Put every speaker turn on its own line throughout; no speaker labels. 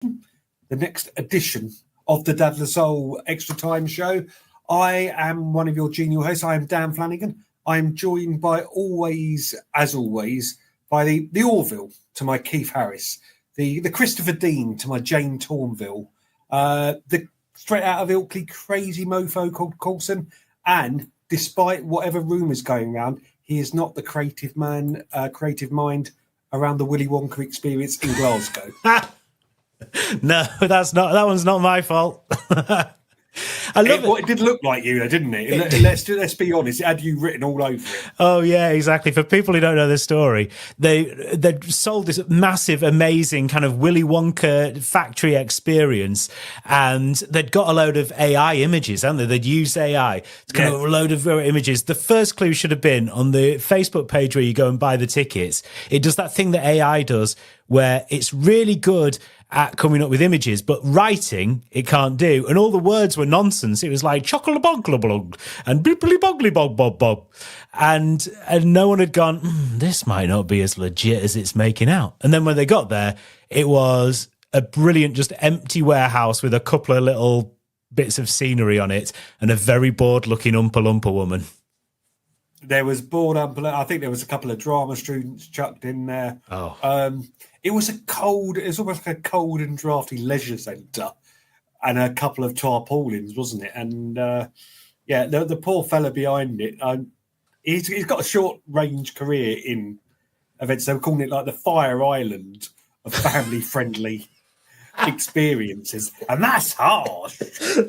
the next edition of the Dad Soul Extra Time Show. I am one of your genial hosts. I am Dan Flanagan. I am joined by as always, by the Orville to my Keith Harris, the Christopher Dean to my Jane Tornville, the straight out of Ilkley crazy mofo called Coulson, and despite whatever rumours going around, he is not the creative mind around the Willy Wonka experience in Glasgow.
No, that one's not my fault. I love it.
It did look like you, didn't it? Let's be honest. It had you written all over it.
Oh yeah, exactly. For people who don't know the story, they sold this massive, amazing kind of Willy Wonka factory experience, and they'd got a load of AI images, hadn't they? They'd used AI to kind of a load of images. The first clue should have been on the Facebook page where you go and buy the tickets. It does that thing that AI does, where it's really good at coming up with images, but writing it can't do. And all the words were nonsense. It was like chocolate-bog-blog and bibbly-boggly-bog-bob-bob. And no one had gone, this might not be as legit as it's making out. And then when they got there, it was a brilliant, just empty warehouse with a couple of little bits of scenery on it and a very bored-looking Oompa Loompa woman.
There was bored Oompa. I think there was a couple of drama students chucked in there. It was almost like a cold and drafty leisure centre and a couple of tarpaulins, wasn't it? And the poor fella behind it, he's got a short range career in events. They were calling it like the Fire Island of family friendly experiences. And that's harsh.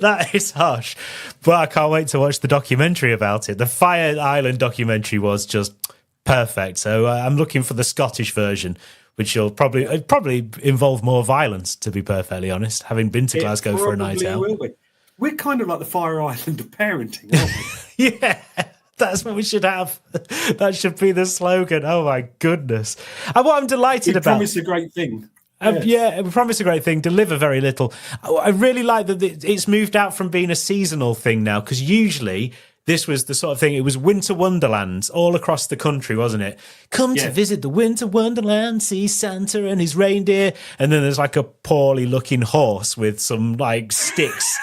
That is harsh. But I can't wait to watch the documentary about it. The Fire Island documentary was just perfect. So I'm looking for the Scottish version, which will probably involve more violence, to be perfectly honest, having been to Glasgow for a night out.
Will be. We're kind of like the Fire Island of parenting, aren't we?
Yeah, that's what we should have. That should be the slogan. Oh, my goodness. And what I'm delighted about...
Promise a great thing.
We promise a great thing, deliver very little. I really like that it's moved out from being a seasonal thing now, because usually... this was the sort of thing, it was winter wonderlands all across the country, wasn't it? Come to visit the winter wonderland, see Santa and his reindeer. And then there's like a poorly looking horse with some like sticks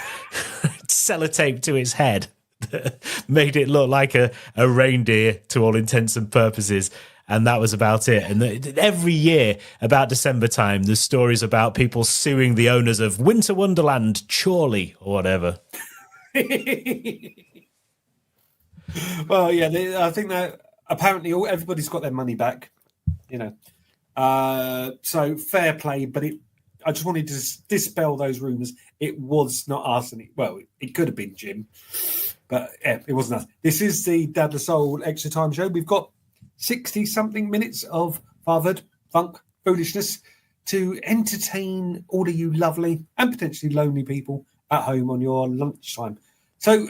sellotaped to its head that made it look like a reindeer to all intents and purposes. And that was about it. And every year, about December time, there's stories about people suing the owners of Winter Wonderland Chorley or whatever.
Well, yeah, I think that apparently everybody's got their money back, so fair play. But I just wanted to dispel those rumours. It was not us, and it could have been Jim, but it wasn't us. This is the Dad the Soul Extra Time Show. We've got 60-something minutes of fatherhood, funk, foolishness to entertain all of you lovely and potentially lonely people at home on your lunchtime. So,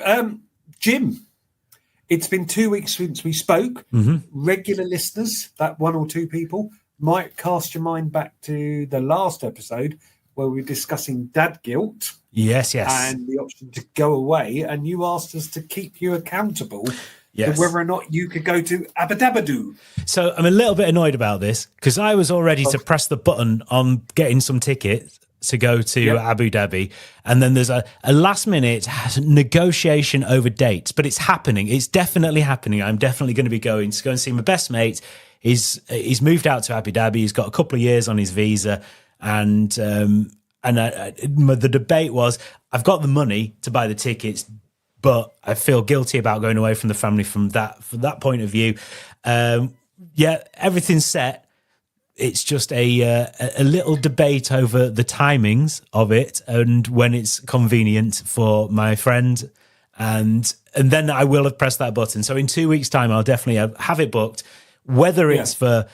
Jim. It's been 2 weeks since we spoke. Mm-hmm. Regular listeners, that one or two people, might cast your mind back to the last episode where we were discussing dad guilt.
Yes.
And the option to go away. And you asked us to keep you accountable to whether or not you could go to Abadabadoo.
So I'm a little bit annoyed about this because I was all ready to press the button on getting some tickets to go to Abu Dhabi, and then there's a last minute negotiation over dates, but it's happening. It's definitely happening. I'm definitely going to be going to go and see my best mate. He's moved out to Abu Dhabi. He's got a couple of years on his visa, and the debate was, I've got the money to buy the tickets, but I feel guilty about going away from the family from that point of view. Everything's set. It's just a little debate over the timings of it and when it's convenient for my friend. And then I will have pressed that button. So in 2 weeks' time, I'll definitely have it booked, whether it's for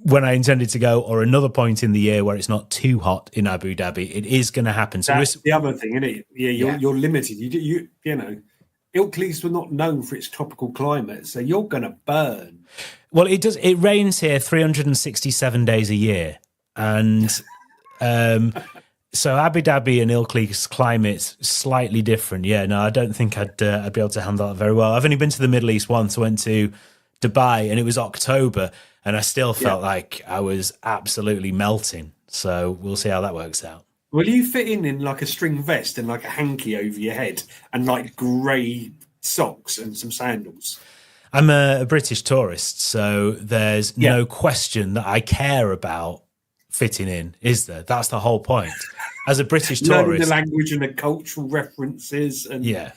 when I intended to go or another point in the year where it's not too hot in Abu Dhabi. It is going to happen. So
that's the other thing, isn't it? You're limited. You Ilkley's were not known for its tropical climate, so you're going to burn.
Well, it does. It rains here 367 days a year, and so Abu Dhabi and Ilkley's climate's slightly different. Yeah, no, I don't think I'd be able to handle that very well. I've only been to the Middle East once. I went to Dubai, and it was October, and I still felt like I was absolutely melting. So we'll see how that works out.
Will you fit in like a string vest and like a hanky over your head and like grey socks and some sandals?
I'm a British tourist, so there's
Yeah.
no question that I care about fitting in, is there? That's the whole point. As a British
Learning the
tourist,
language and the cultural references, and
yeah,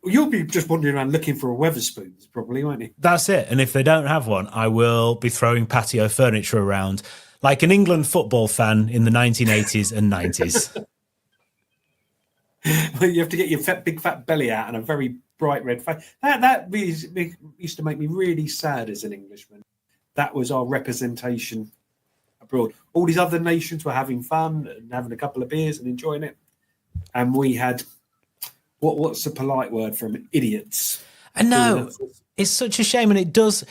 you'll be just wandering around looking for a Weatherspoons, probably, won't you?
that's it. And if they don't have one, I will be throwing patio furniture around like an England football fan in the 1980s and 90s.
You have to get your big fat belly out and a very bright red face. That used to make me really sad as an Englishman. That was our representation abroad. All these other nations were having fun and having a couple of beers and enjoying it, and we had what's the polite word for them? Idiots.
I know it's such a shame, and it does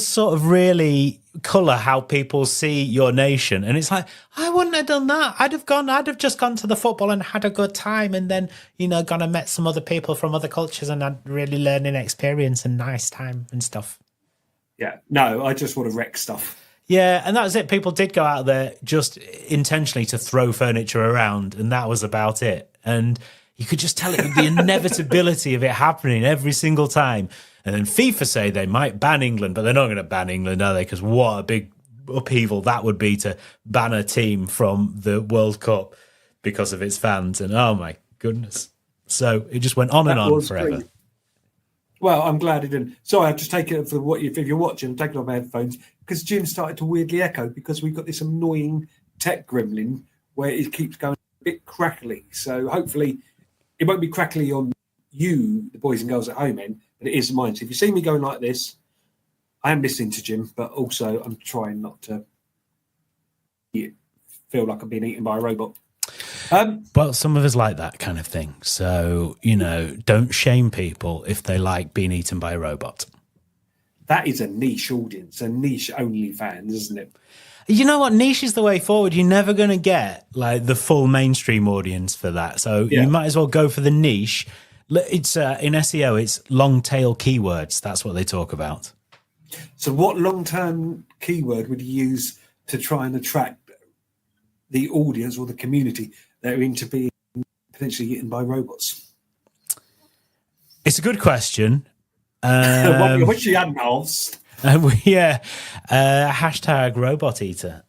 sort of really colour how people see your nation. And it's like, I wouldn't have done that. I'd have just gone to the football and had a good time, and then gone and met some other people from other cultures and had really learning experience and nice time and stuff.
Yeah, no, I just want to wreck stuff.
Yeah, and that was it. People did go out there just intentionally to throw furniture around, and that was about it. And you could just tell it the inevitability of it happening every single time. And then FIFA say they might ban England, but they're not going to ban England, are they? Because what a big upheaval that would be to ban a team from the World Cup because of its fans. And oh my goodness. So it just went on and on forever.
Great. Well, I'm glad it didn't. Sorry, I've just taken it for what if you're watching, I'm taking off my headphones because Jim started to weirdly echo because we've got this annoying tech gremlin where it keeps going a bit crackly. So hopefully it won't be crackly on you, the boys and girls at home, end, but it is mine. So if you see me going like this, I am listening to Jim, but also I'm trying not to feel like I'm being eaten by a robot.
Well, some of us like that kind of thing. So, don't shame people if they like being eaten by a robot.
That is a niche audience, a niche only fans, isn't it?
You know what? Niche is the way forward. You're never going to get like the full mainstream audience for that. So you might as well go for the niche. It's in SEO, it's long tail keywords. That's what they talk about.
So what long-term keyword would you use to try and attract the audience or the community that are into being potentially eaten by robots?
It's a good question.
I wish you hadn't asked.
Hashtag robot eater.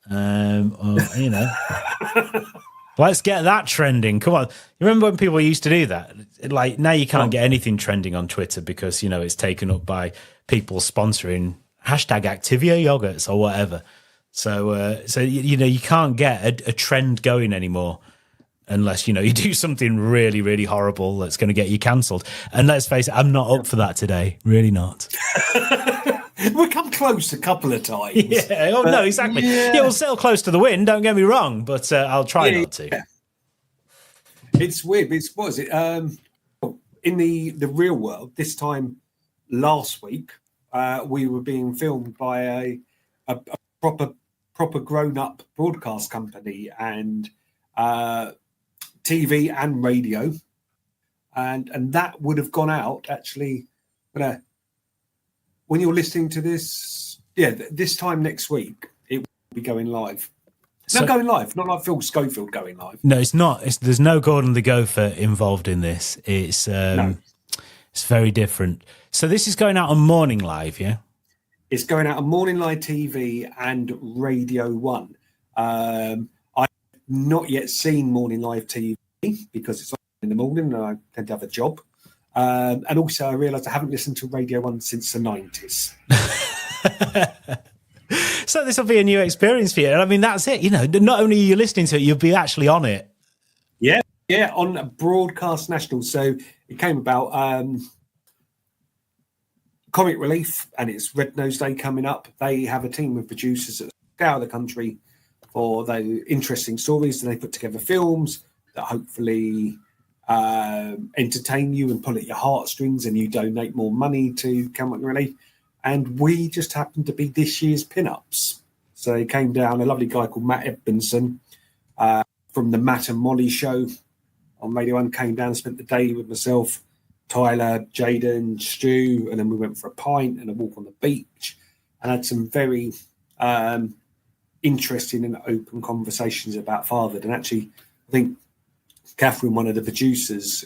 Let's get that trending. Come on. You remember when people used to do that? Like now you can't get anything trending on Twitter because, it's taken up by people sponsoring hashtag Activia yogurts or whatever. So you can't get a trend going anymore unless, you do something really, really horrible that's going to get you cancelled. And let's face it, I'm not up for that today. Really not.
We've come close a couple of times.
Yeah. Oh, no, exactly. Yeah, we'll sail close to the wind. Don't get me wrong, but I'll try not to.
Yeah. It's weird. What is it? In the real world, this time last week, we were being filmed by a proper grown-up broadcast company and TV and radio, and that would have gone out actually. When you're listening to this, this time next week, it will be going live. Going live, not like Phil Schofield going live.
No, it's not. There's no Gordon the Gopher involved in this. It's It's very different. So this is going out on Morning Live, yeah?
It's going out on Morning Live TV and Radio 1. I've not yet seen Morning Live TV because it's in the morning and I tend to have a job. And also, I realised I haven't listened to Radio 1 since the 90s.
So this will be a new experience for you. I mean, that's it. Not only are you listening to it, you'll be actually on it.
Yeah, on Broadcast National. So it came about Comic Relief, and it's Red Nose Day coming up. They have a team of producers that scour the country for the interesting stories, and they put together films that hopefully entertain you and pull at your heartstrings, and you donate more money to Comic Relief. And we just happened to be this year's pinups. So he came down, a lovely guy called Matt Edmondson from the Matt and Molly show on Radio 1, came down and spent the day with myself, Tyler, Jaden, Stu, and then we went for a pint and a walk on the beach and had some very interesting and open conversations about fatherhood. And actually, I think Catherine, one of the producers,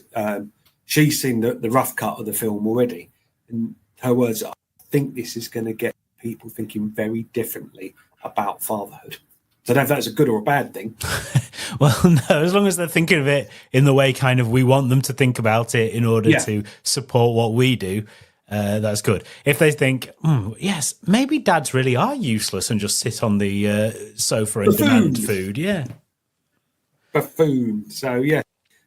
she's seen the rough cut of the film already. And her words are, I think this is going to get people thinking very differently about fatherhood. So I don't know if that's a good or a bad thing.
Well, no, as long as they're thinking of it in the way kind of we want them to think about it in order to support what we do, that's good. If they think, yes, maybe dads really are useless and just sit on the sofa and demand food. Yeah.
Buffoon. So, yeah.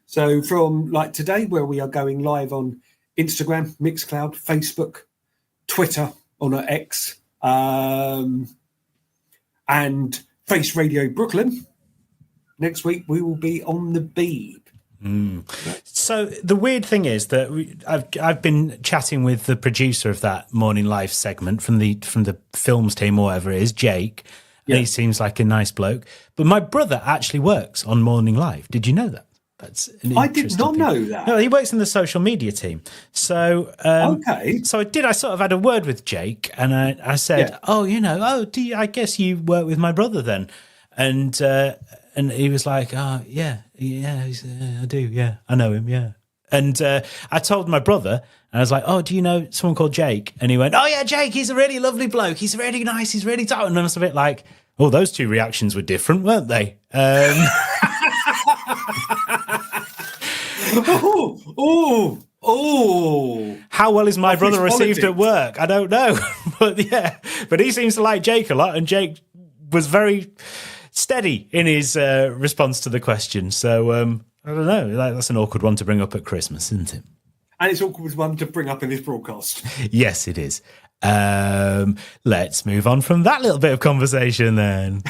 So from like today, where we are going live on Instagram, Mixcloud, Facebook, Twitter, on our X, and Face Radio Brooklyn. Next week, we will be on the Beeb.
So the weird thing is that I've been chatting with the producer of that Morning Live segment from the films team or whatever it is, Jake, and he seems like a nice bloke. But my brother actually works on Morning Live. Did you know that? That's
I did not know that.
No, he works in the social media team. So
okay.
So I sort of had a word with Jake, and I said, I guess you work with my brother then, and he was like, I do, yeah, I know him, yeah. And I told my brother, and I was like, oh, do you know someone called Jake? And he went, oh yeah, Jake, he's a really lovely bloke. He's really nice. He's really tough. And I was a bit like, oh, those two reactions were different, weren't they? How well is my brother received at work? I don't know. But he seems to like Jake a lot, and Jake was very steady in his response to the question. So I don't know. That's an awkward one to bring up at Christmas, isn't it?
And it's awkward one to bring up in this broadcast.
Yes, it is. Let's move on from that little bit of conversation then.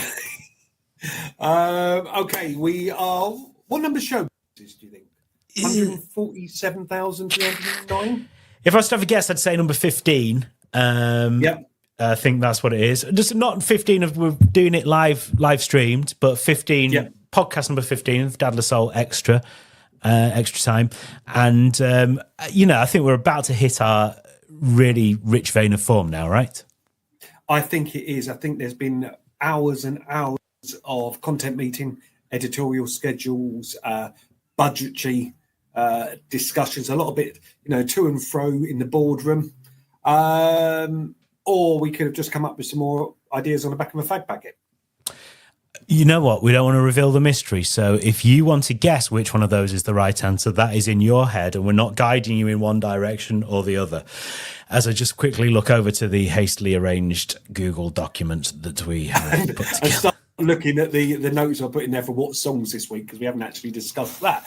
Okay, we are. What number show do you think? 147,309?
If I was to have a guess, I'd say number 15.
Yep.
I think that's what it is. Just not 15 of we're doing it live streamed, but 15 podcast number 15 of Dad Soul extra time. And I think we're about to hit our really rich vein of form now, right?
I think it is. I think there's been hours and hours of content meeting, editorial schedules, budgetary discussions, a lot of it, to and fro in the boardroom. Or we could have just come up with some more ideas on the back of a fag packet.
You know what? We don't want to reveal the mystery. So if you want to guess which one of those is the right answer, that is in your head, and we're not guiding you in one direction or the other. As I just quickly look over to the hastily arranged Google document that we have put together.
And start looking at the notes I put in there for what songs this week, because we haven't actually discussed that.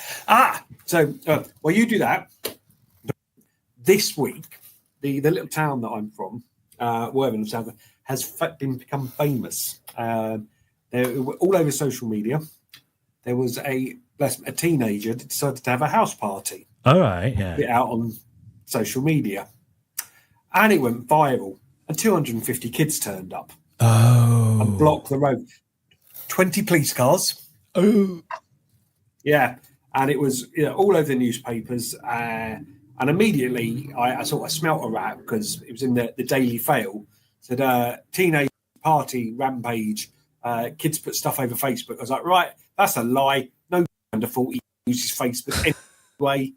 So while you do that, this week, the little town that I'm from, Worthing, has become famous. They're all over social media. There was a teenager that decided to have a house party.
All right, yeah.
Put it out on social media. And it went viral. And 250 kids turned up.
Oh.
And blocked the road. 20 police cars.
Oh.
Yeah. And it was all over the newspapers. And immediately I sort of smelt a rat, because it was in the Daily Fail. Said, teenage party rampage. Kids put stuff over Facebook. I was like, right, that's a lie. No under 40 uses Facebook anyway.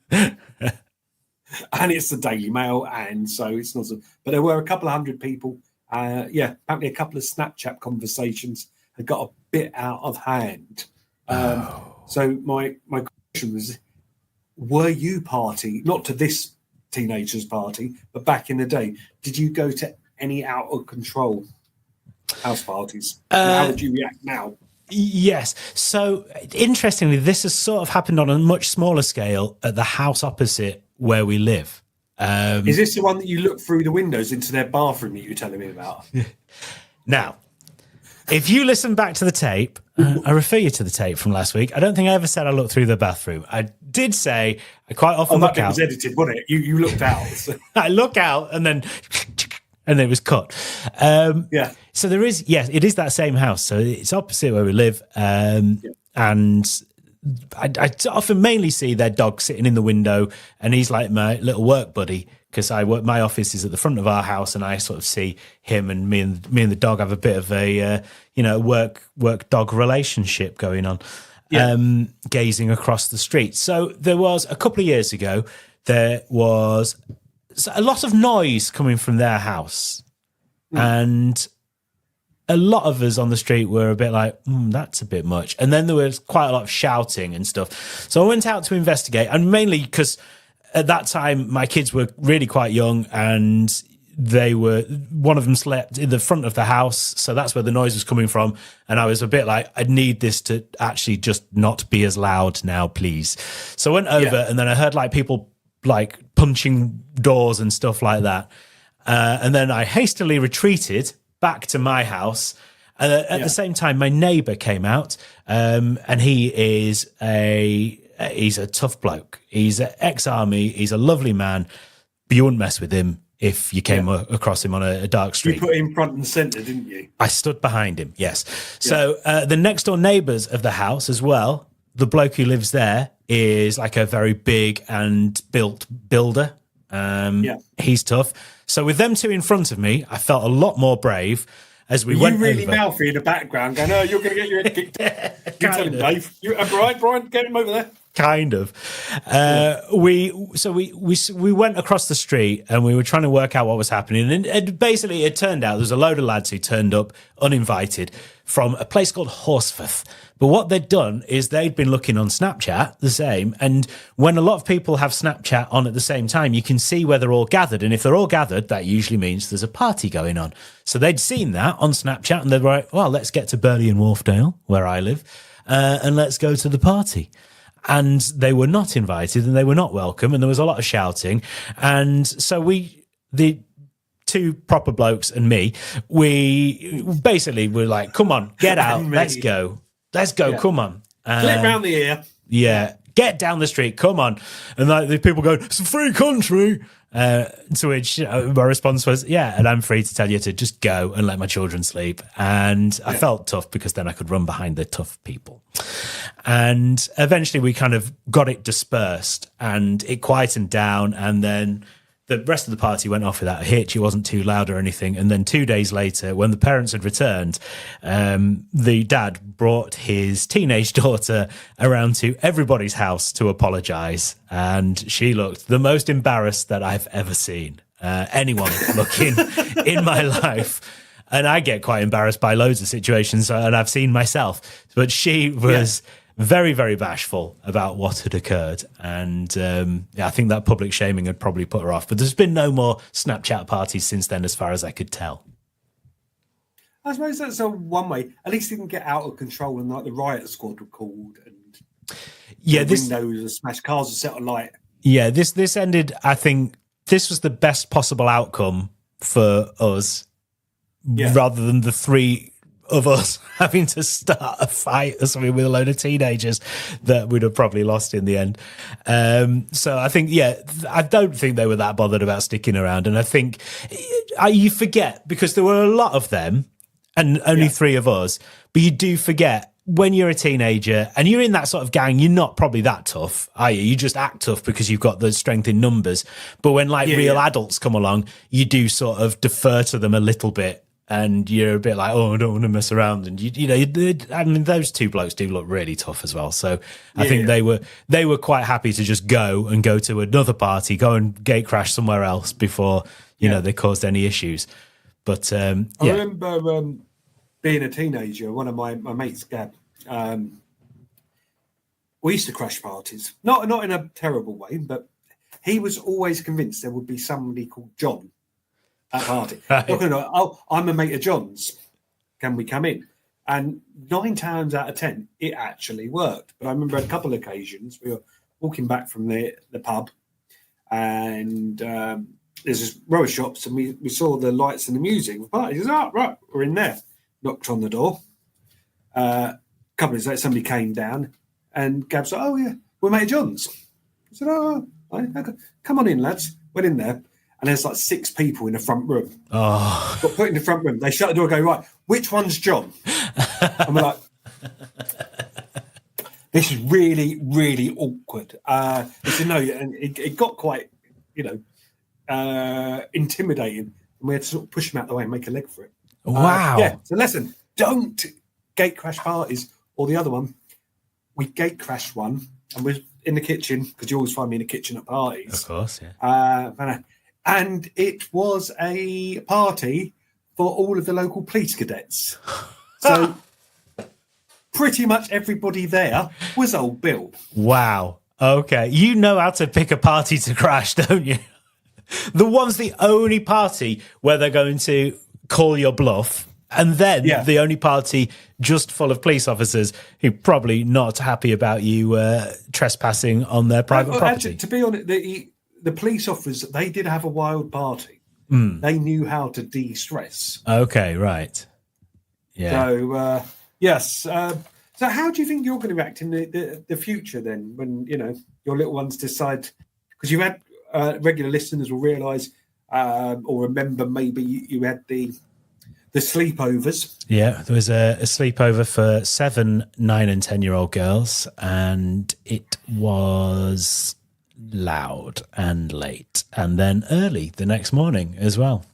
And it's the Daily Mail, and so it's not. But there were a couple of hundred people. Apparently a couple of Snapchat conversations had got a bit out of hand. So my question was, were you party, not to this teenager's party, but back in the day, did you go to any out of control house parties? How would you react now?
Yes. So interestingly, this has sort of happened on a much smaller scale at the house opposite where we live.
Is this the one that you look through the windows into their bathroom that you were telling me about?
Now, if you listen back to the tape, I refer you to the tape from last week. I don't think I ever said I looked through the bathroom. I did say I quite often look out.
That bit was edited, wasn't it? You looked out. So.
I look out and then it was cut. So there is, yes, it is that same house. So it's opposite where we live. And I often mainly see their dog sitting in the window, and he's like my little work buddy, because my office is at the front of our house, and I sort of see him, and me and the dog have a bit of a work dog relationship going on. gazing across the street. So there was a couple of years ago, there was a lot of noise coming from their house. And a lot of us on the street were a bit like, that's a bit much. And then there was quite a lot of shouting and stuff. So I went out to investigate, and mainly because at that time my kids were really quite young, and one of them slept in the front of the house. So that's where the noise was coming from. And I was a bit like, I need this to actually just not be as loud now, please. So I went over and then I heard like people like punching doors and stuff like that. And then I hastily retreated back to my house. At the same time, my neighbour came out, and he's a tough bloke. He's an ex-army. He's a lovely man, but you wouldn't mess with him if you came across him on a dark street.
You put him front and centre, didn't you?
I stood behind him, yes. So the next door neighbours of the house as well, the bloke who lives there is like a very big and built builder. He's tough. So with them two in front of me, I felt a lot more brave as we went over. You really
mouthy in the background going, you're going to get your head kicked. You tell him, Dave. Brian, get him over there.
Kind of. We went across the street and we were trying to work out what was happening. And basically it turned out there was a load of lads who turned up uninvited from a place called Horsforth. But what they'd done is they'd been looking on Snapchat, the same. And when a lot of people have Snapchat on at the same time, you can see where they're all gathered. And if they're all gathered, that usually means there's a party going on. So they'd seen that on Snapchat and they'd be like, well, let's get to Burley and Wharfdale, where I live, and let's go to the party. And they were not invited and they were not welcome. And there was a lot of shouting. And so the two proper blokes and me, we basically were like, come on, get out, let's go. Let's go, come on.
Flip round the ear.
Yeah, get down the street, come on. And like the people go, it's a free country. To which my response was, yeah, and I'm free to tell you to just go and let my children sleep. And I felt tough because then I could run behind the tough people. And eventually we kind of got it dispersed and it quietened down. And then the rest of the party went off without a hitch. It wasn't too loud or anything. And then 2 days later, when the parents had returned, the dad brought his teenage daughter around to everybody's house to apologise. And she looked the most embarrassed that I've ever seen anyone looking in my life. And I get quite embarrassed by loads of situations, and I've seen myself. But she was very, very bashful about what had occurred. And I think that public shaming had probably put her off. But there's been no more Snapchat parties since then, as far as I could tell.
I suppose that's a one way. At least it didn't get out of control and like the riot squad were called and windows and smashed cars were set alight.
Yeah, this ended, I think, this was the best possible outcome for us rather than the three of us having to start a fight or something with a load of teenagers that we'd have probably lost in the end. So I think, I don't think they were that bothered about sticking around. And I think you forget, because there were a lot of them and only three of us, but you do forget when you're a teenager and you're in that sort of gang, you're not probably that tough, are you? You just act tough because you've got the strength in numbers. But when real adults come along, you do sort of defer to them a little bit. And you're a bit like, I don't want to mess around. And I mean, those two blokes do look really tough as well. So I think they were quite happy to just go to another party, go and gate crash somewhere else before they caused any issues. But I
remember being a teenager. One of my mates, Gab, we used to crash parties, not in a terrible way, but he was always convinced there would be somebody called John at party. I'm a mate of John's. Can we come in? And 9 times out of 10, it actually worked. But I remember a couple of occasions we were walking back from the pub, and there's this row of shops, and we saw the lights and the music. The party goes, right, we're in there. Knocked on the door. A couple of days later, somebody came down, and Gab's like, "Oh yeah, we're mate of John's." I said, "Oh, okay. Come on in, lads." Went in there. And there's like 6 people in the front room.
Oh.
Got put in the front room. They shut the door and go, right, which one's John? And we're like, this is really, really awkward. No, and it got quite, intimidating. And we had to sort of push him out the way and make a leg for it.
Wow.
So lesson, don't gate crash parties. Or the other one, we gate crashed one, and we're in the kitchen because you always find me in the kitchen at parties.
Of course, yeah.
And it was a party for all of the local police cadets. So pretty much everybody there was old Bill.
Wow. Okay. You know how to pick a party to crash, don't you? The one's the only party where they're going to call your bluff. And then the only party just full of police officers who probably not happy about you trespassing on their private property.
Actually, to be honest, the police officers, they did have a wild party. They knew how to de-stress.
Okay, right. Yeah.
So, yes. So how do you think you're going to react in the future then when, your little ones decide... Because you had regular listeners will realise or remember maybe you had the sleepovers.
Yeah, there was a sleepover for 7, 9 and 10-year-old girls, and it was loud and late, and then early the next morning as well,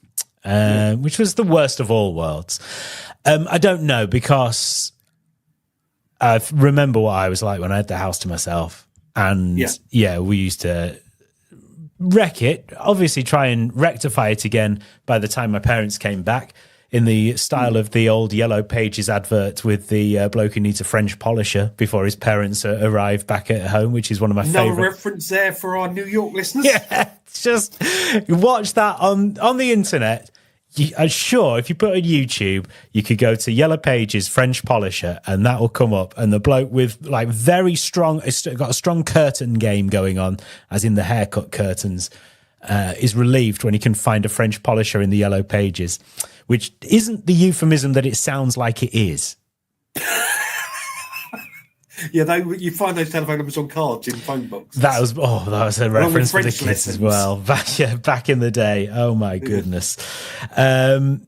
which was the worst of all worlds. I don't know, because I remember what I was like when I had the house to myself, and we used to wreck it, obviously try and rectify it again by the time my parents came back, in the style of the old Yellow Pages advert with the bloke who needs a French polisher before his parents arrive back at home, which is one of my favourite.
No reference there for our New York listeners.
Yeah, just watch that on the internet. I'm sure if you put on YouTube, you could go to Yellow Pages French polisher, and that will come up. And the bloke with like very strong, it's got a strong curtain game going on, as in the haircut curtains, is relieved when he can find a French polisher in the Yellow Pages, which isn't the euphemism that it sounds like it is.
Yeah, you find those telephone numbers on cards in phone boxes.
That was a reference for the kids lessons as well. Back in the day. Oh my goodness. So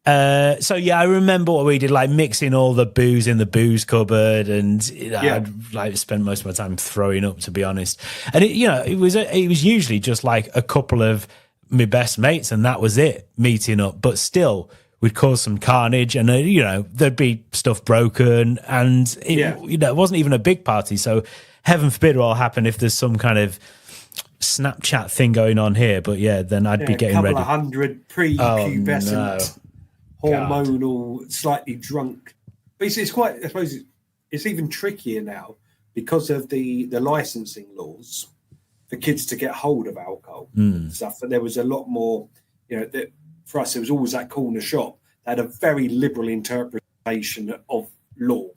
I remember what we did, like mixing all the booze in the booze cupboard, and I'd like spend most of my time throwing up, to be honest. And it was usually just like a couple of my best mates, and that was it, meeting up. But still, we'd cause some carnage, and there'd be stuff broken, and it wasn't even a big party. So heaven forbid what will happen if there's some kind of Snapchat thing going on here. But then I'd be getting ready.
A couple of 100 prepubescent, hormonal, slightly drunk. But it's quite, I suppose it's even trickier now because of the licensing laws for kids to get hold of alcohol and stuff. And there was a lot more, for us, there was always that corner shop that had a very liberal interpretation of law.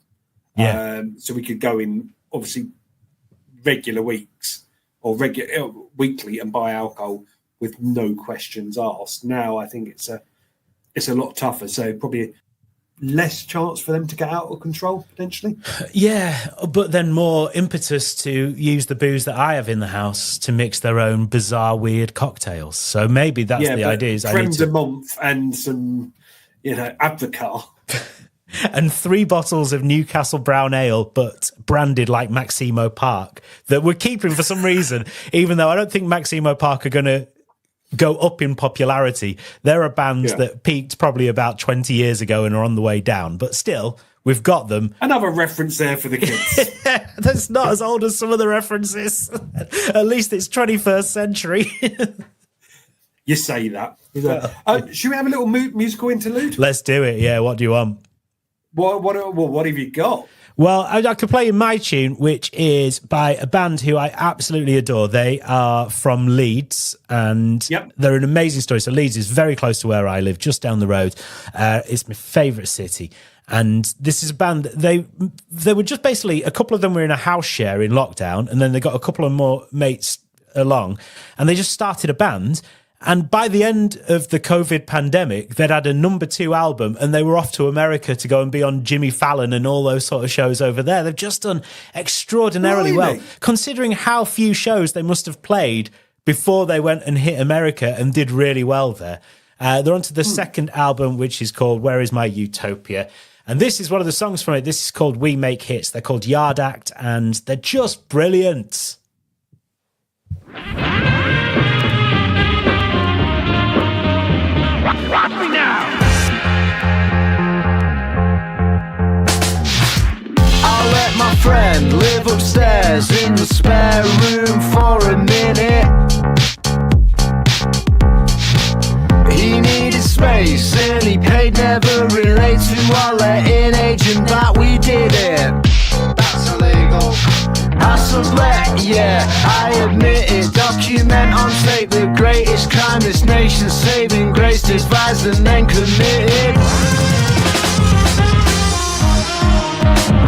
Yeah.
So we could go in, obviously, regular weeks or weekly and buy alcohol with no questions asked. Now I think it's a lot tougher. So probably less chance for them to get out of control, potentially. Yeah,
but then more impetus to use the booze that I have in the house to mix their own bizarre, weird cocktails. So maybe that's the idea. Is
creme de menthe and some, Advocaat.
And 3 bottles of Newcastle brown ale, but branded like Maximo Park, that we're keeping for some reason, even though I don't think Maximo Park are going to go up in popularity. They're a band that peaked probably about 20 years ago and are on the way down, but still, we've got them.
Another reference there for the kids.
That's not as old as some of the references. At least it's 21st century.
You say that. Should we have a little musical interlude?
Let's do it. Yeah, what do you want?
What have you got?
Well, I could play you my tune, which is by a band who I absolutely adore. They are from Leeds, and they're an amazing story. So Leeds is very close to where I live, just down the road. It's my favourite city. And this is a band, they were just basically, a couple of them were in a house share in lockdown, and then they got a couple of more mates along, and they just started a band. And by the end of the COVID pandemic, they'd had a #2 album, and they were off to America to go and be on Jimmy Fallon and all those sort of shows over there. They've just done extraordinarily well, considering how few shows they must have played before they went and hit America and did really well there. They're on to the second album, which is called Where Is My Utopia? And this is one of the songs from it. This is called We Make Hits. They're called Yard Act, and they're just brilliant.
Rock me now! friend live upstairs in the spare room for a minute. He needed space and he paid, never relate to our letting agent that we did it. That's illegal. I sublet, yeah, I admit it. Document on tape the greatest crime this nation's saving grace, devised and then committed.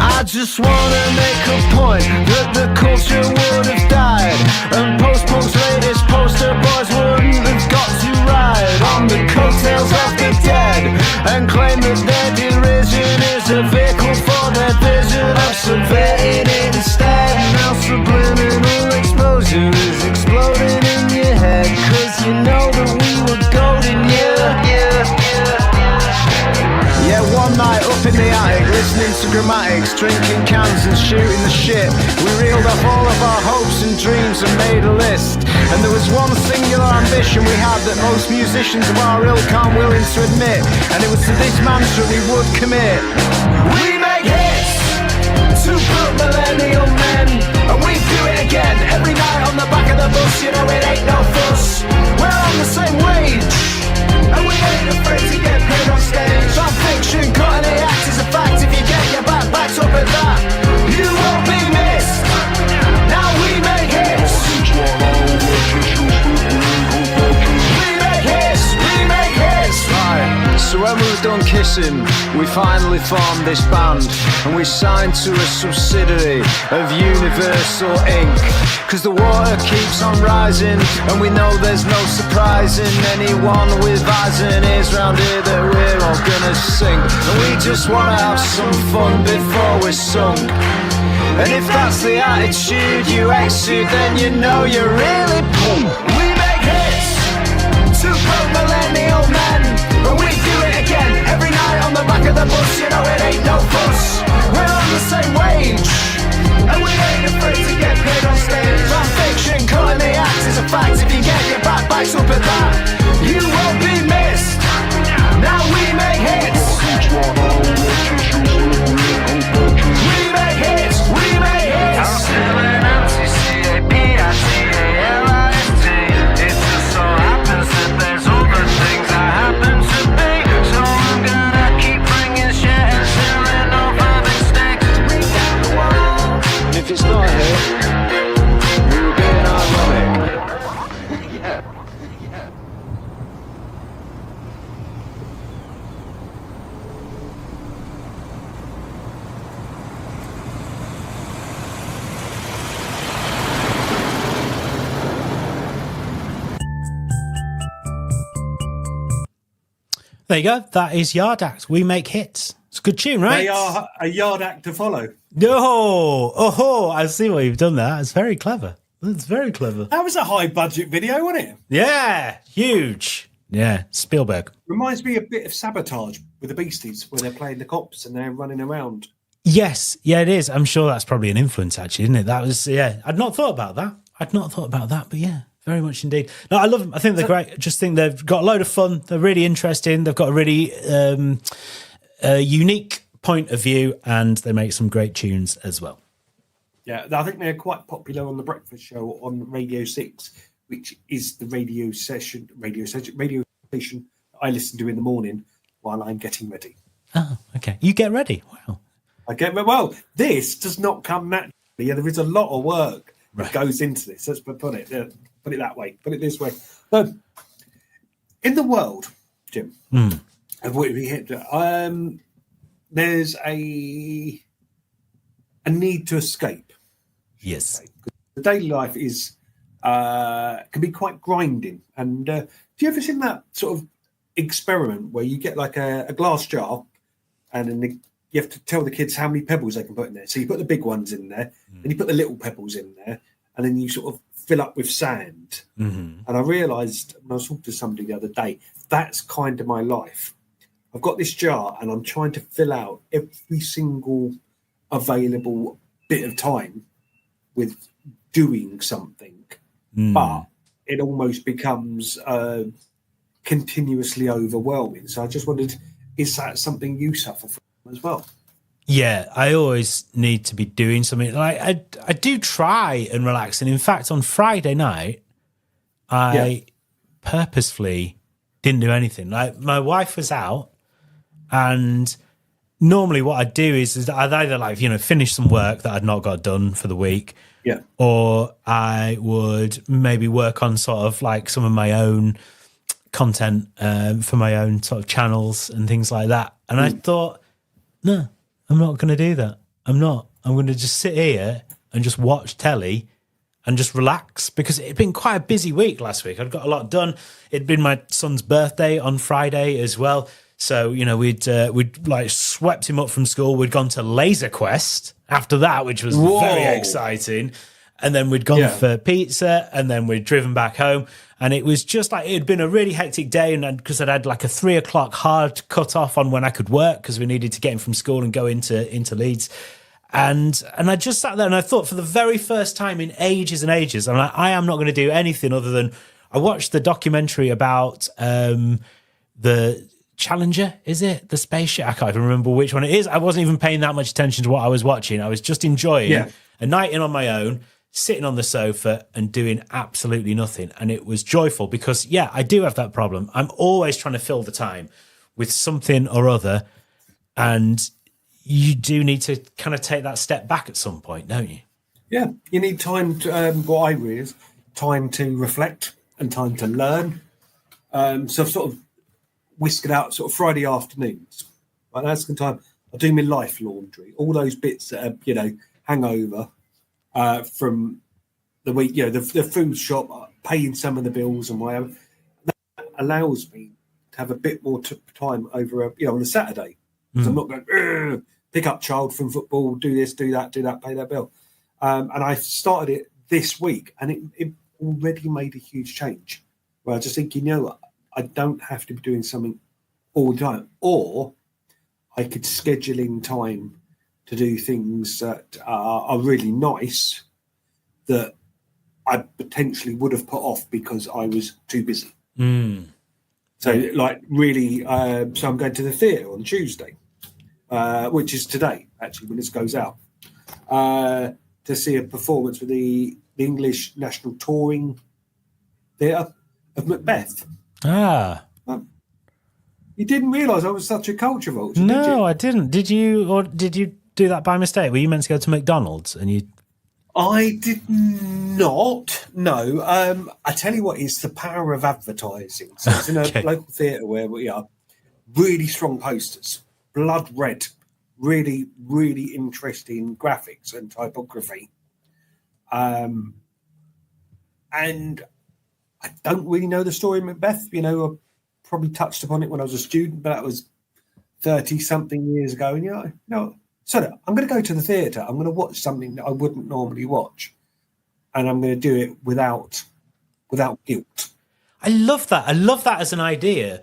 I just wanna make a point that the culture would have died, and post-punk's latest poster boys wouldn't have got to ride on the coattails of the dead and claim that their derision is a vehicle for their vision of subverting it instead. Now subliminal exposure is exploding in your head, cause you know that we were golden, yeah, one night up in the attic, listening to grammatics, drinking cans and shooting the shit, we reeled off all of our hopes and dreams and made a list. And there was one singular ambition we had that most musicians of our ilk aren't willing to admit, and it was to this mantra we would commit. We make hits to put millennial men, and we do it again every night on the back of the bus. You know it ain't no fuss, we're on the same wage, and we ain't afraid to get paid on stage. Our fiction, cutting the act is a fact. If you get your backpacks up at that, you won't be missed. Now we make hits. We make hits, we make hits. Right, so when we were done kissing, we finally formed this band, and we signed to a subsidiary of Universal Inc. Cause the water keeps on rising, and we know there's no surprising anyone with eyes and ears round here that we're all gonna sing. And we just wanna have some fun before we're sung. And if that's the attitude you exude, then you know you're really boom. We make hits to post-millennial men, and we do it again every night on the back of the bus. You know it ain't no fuss, we're on the same wage, and we ain't afraid to get paid on stage. Our fiction, cutting the act is a fact. If you get your backbacks up at that, you won't be missed. Now we make hits. We make hits, we make hits. I'm feeling anti-C-A-P-I-T-A-L-I-S-T. It just so happens that there's other things I happen to be, so I'm gonna keep bringing shit and selling over the stakes. Bring down the wall. And if it's not here, we were being ironic. Yeah.
There you go. That is Yard Act. We make hits. It's a good tune, right?
They are a yard act to follow.
Oh, I see what you've done there. It's very clever. It's very clever.
That was a high budget video, wasn't it?
Yeah, huge. Yeah, Spielberg.
Reminds me a bit of Sabotage with the Beasties, where they're playing the cops and they're running around.
Yes, yeah, it is. I'm sure that's probably an influence, actually, isn't it? That was, yeah. I'd not thought about that. But yeah, very much indeed. No, I love them. I think they're great. I just think they've got a load of fun. They're really interesting. They've got a really unique point of view, and they make some great tunes as well.
Yeah, I think they're quite popular on the breakfast show on Radio 6, which is the radio station I listen to in the morning while I'm getting ready.
Oh, okay. You get ready. Wow.
Well, this does not come naturally. There is a lot of work that goes into this. Let's put it that way. Put it this way. In the world, Jim, of what we hit, there's a need to escape.
Yes.
The daily life is can be quite grinding. And do you ever seen that sort of experiment where you get like a glass jar, and then you have to tell the kids how many pebbles they can put in there? So you put the big ones in there, and you put the little pebbles in there, and then you sort of fill up with sand. And I realised when I was talking to somebody the other day, that's kind of my life. I've got this jar, and I'm trying to fill out every single available bit of time with doing something, but it almost becomes continuously overwhelming. So I just wondered, is that something you suffer from as well?
Yeah, I always need to be doing something. Like I do try and relax. And in fact, on Friday night, I purposefully didn't do anything. Like my wife was out, and normally what I'd do is I'd either finish some work that I'd not got done for the week.
Yeah.
Or I would maybe work on sort of like some of my own content for my own sort of channels and things like that. And I thought, no, I'm not going to do that. I'm not. I'm going to just sit here and just watch telly and just relax, because it'd been quite a busy week last week. I'd got a lot done. It'd been my son's birthday on Friday as well. So, we'd like swept him up from school. We'd gone to Laser Quest after that, which was very exciting. And then we'd gone for pizza, and then we'd driven back home. And it was just like, it had been a really hectic day. And because I'd had like a 3 o'clock hard cut off on when I could work, because we needed to get him from school and go into Leeds. And I just sat there and I thought, for the very first time in ages and ages, I'm like, I am not going to do anything other than, I watched the documentary about the Challenger, is it? The spaceship? I can't even remember which one it is. I wasn't even paying that much attention to what I was watching. I was just enjoying a night in on my own, sitting on the sofa and doing absolutely nothing. And it was joyful because, I do have that problem. I'm always trying to fill the time with something or other. And you do need to kind of take that step back at some point, don't you?
Yeah, you need time to, what I read is time to reflect and time to learn. So I've sort of whisked out sort of Friday afternoons. Like that's the time I do my life laundry, all those bits that are, hang over from the week, the food shop, paying some of the bills and whatever. That allows me to have a bit more time over, on a Saturday. Because I'm not going, pick up child from football, do this, do that, pay that bill. And I started it this week, and it already made a huge change. Where I just think, I don't have to be doing something all the time, or I could schedule in time to do things that are really nice that I potentially would have put off because I was too busy. So, like, really, so I'm going to the theatre on Tuesday, which is today, actually, when this goes out, to see a performance with the English National Touring Theatre of Macbeth. You didn't realise I was such a culture vulture, did you?
No, I didn't. Did you? Or did you do that by mistake? Were you meant to go to McDonald's and you...
I did not. No. I tell you what, it's the power of advertising. So it's in a local theatre where we are. Really strong posters, blood red, really, really interesting graphics and typography. And I don't really know the story of Macbeth. I probably touched upon it when I was a student, but that was 30-something years ago. And, so I'm going to go to the theatre. I'm going to watch something that I wouldn't normally watch. And I'm going to do it without guilt.
I love that. I love that as an idea.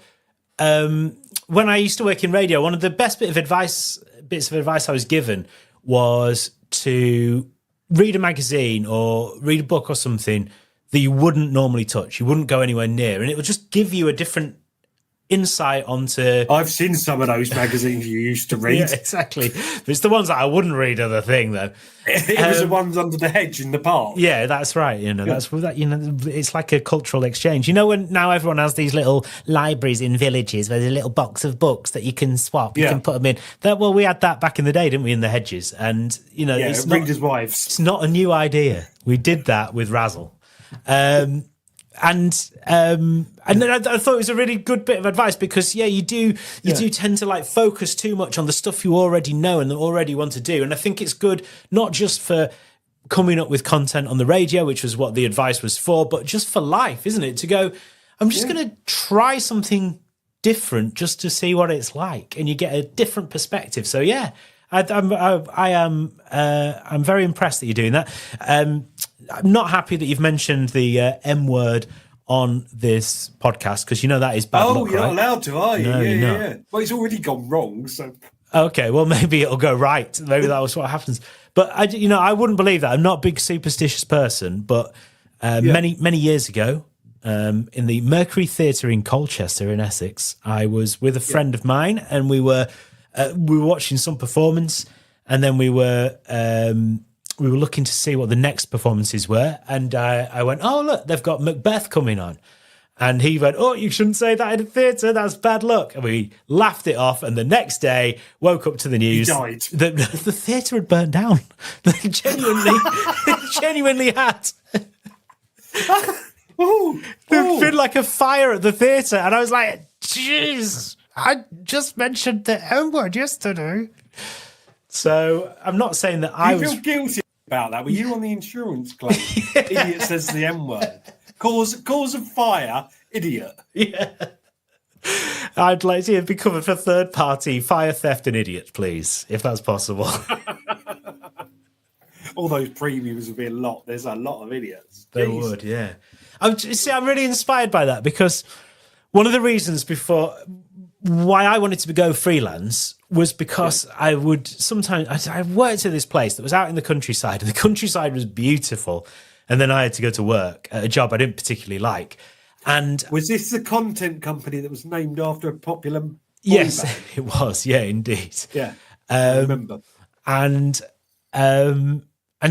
When I used to work in radio, one of the best bits of advice I was given was to read a magazine or read a book or something that you wouldn't normally touch. You wouldn't go anywhere near. And it would just give you a different insight onto...
I've seen some of those magazines you used to read.
Yeah, exactly. But it's the ones that I wouldn't read are the thing, then.
It was the ones under the hedge in the park.
Yeah, that's right. That's that. It's like a cultural exchange. When now everyone has these little libraries in villages where there's a little box of books that you can swap. You can put them in. Well, we had that back in the day, didn't we? In the hedges, and it's
readers' wives.
It's not a new idea. We did that with Razzle. And then I thought it was a really good bit of advice because you do tend to like focus too much on the stuff you already know and already want to do. And I think it's good not just for coming up with content on the radio, which was what the advice was for, but just for life, isn't it? To go, I'm just going to try something different just to see what it's like, and you get a different perspective. So I'm very impressed that you're doing that. I'm not happy that you've mentioned the M word on this podcast because that is bad luck,
you're
right?
not allowed to, are you?
No, you're not.
Yeah. Well, it's already gone wrong, so...
Okay, well, maybe it'll go right. Maybe that was what happens. But, I wouldn't believe that. I'm not a big superstitious person, but many years ago, in the Mercury Theatre in Colchester in Essex, I was with a friend of mine and we were we were watching some performance, and then we were looking to see what the next performances were. And I went, oh, look, they've got Macbeth coming on. And he went, oh, you shouldn't say that in a theatre. That's bad luck. And we laughed it off. And the next day, woke up to the news.
He died.
The theatre had burnt down. They genuinely had. There'd been like a fire at the theatre. And I was like, jeez, I just mentioned the M word yesterday. So I'm not saying that I was...
feel guilty about that? Were you on the insurance claim? Idiot says the M word. Cause of fire, idiot.
Yeah. I'd like to be covered for third party fire theft and idiot, please, if that's possible.
All those previews would be a lot. There's a lot of idiots.
They would, yeah. I'm really inspired by that, because one of the reasons before why I wanted to go freelance was because I would sometimes... I worked at this place that was out in the countryside, and the countryside was beautiful. And then I had to go to work at a job I didn't particularly like. And
was this the content company that was named after a popular boy
yes,
band?
it was. Yeah, indeed.
Yeah, I remember.
And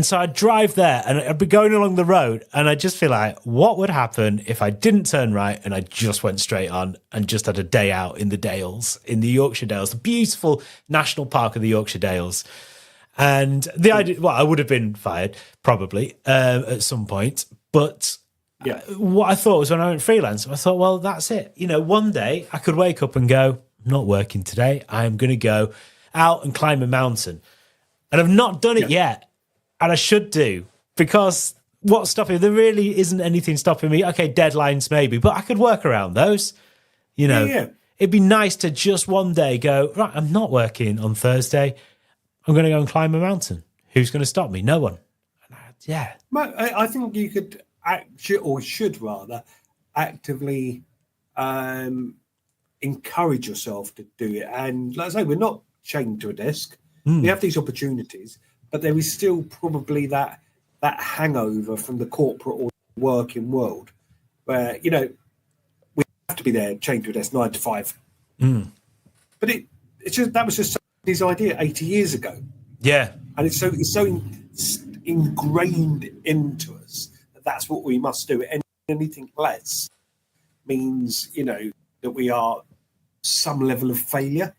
so I'd drive there, and I'd be going along the road, and I'd just feel like, what would happen if I didn't turn right and I just went straight on and just had a day out in the Dales, in the Yorkshire Dales, the beautiful national park of the Yorkshire Dales. And the idea, well, I would have been fired probably at some point. But what I thought was, when I went freelance, I thought, well, that's it. You know, one day I could wake up and go, I'm not working today. I'm going to go out and climb a mountain. And I've not done it yet. And I should do, because what's stopping me? There really isn't anything stopping me. Okay, deadlines maybe, but I could work around those. You know, it'd be nice to just one day go, right, I'm not working on Thursday. I'm going to go and climb a mountain. Who's going to stop me? No one. Yeah.
I think you could should rather actively encourage yourself to do it. And like I say, we're not chained to a desk. We have these opportunities, but there is still probably that hangover from the corporate or working world where, you know, we have to be there chained to a desk 9 to 5. But it's just, that was just his idea 80 years ago.
Yeah.
And it's so ingrained into us that that's what we must do. And anything less means, you know, that we are some level of failure.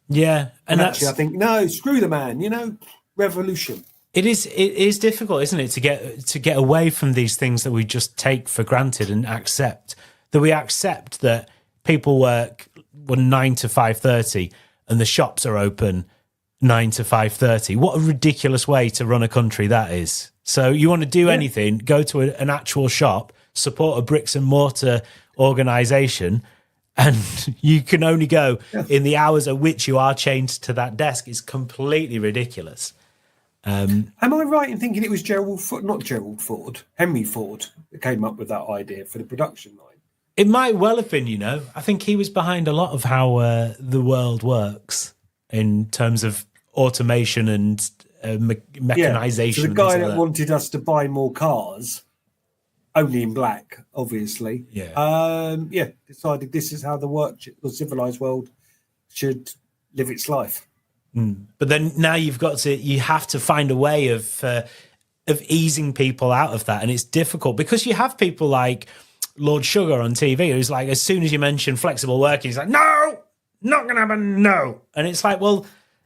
Yeah.
And actually, I think, no, screw the man, you know, revolution.
It is difficult, isn't it, to get away from these things that we just take for granted and accept that people work 9 to 5:30 and the shops are open 9 to 5:30. What a ridiculous way to run a country that is. So you want to do anything, go to an actual shop, support a bricks and mortar organisation, and you can only go in the hours at which you are chained to that desk. It's completely ridiculous.
Am I right in thinking it was Henry Ford that came up with that idea for the production line?
It might well have been, you know. I think he was behind a lot of how the world works in terms of automation and mechanization.
So the guy that wanted us to buy more cars, only in black, obviously, decided this is how the civilized world should live its life.
But then now you have to find a way of easing people out of that, and it's difficult because you have people like Lord Sugar on TV who's like, as soon as you mention flexible working, he's like, no, not gonna happen, no. And it's like, well,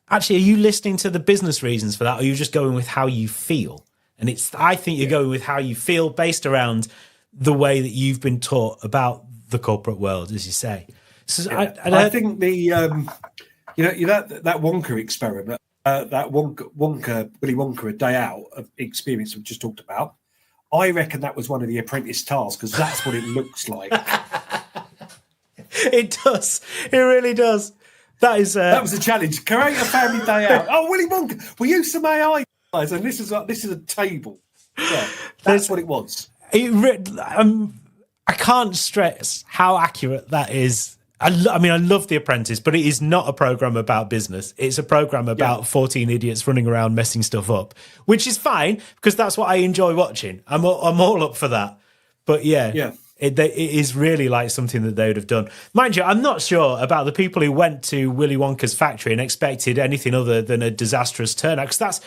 actually, are you listening to the business reasons for that, or are you just going with how you feel? And I think you're going with how you feel based around the way that you've been taught about the corporate world, as you say. So
I think the that Wonka experiment, that Willy Wonka a day out of experience we've just talked about, I reckon that was one of the apprentice tasks, because that's what it looks like.
It does. It really does. That was
a challenge. Create a family day out. Oh, Willy Wonka, we use some AI, guys, and this is a table. Yeah, that's what it was.
I can't stress how accurate that is. I love The Apprentice, but it is not a program about business. It's a program about 14 idiots running around messing stuff up, which is fine because that's what I enjoy watching. I'm all up for that. But yeah, It is really like something that they would have done. Mind you, I'm not sure about the people who went to Willy Wonka's factory and expected anything other than a disastrous turnout, because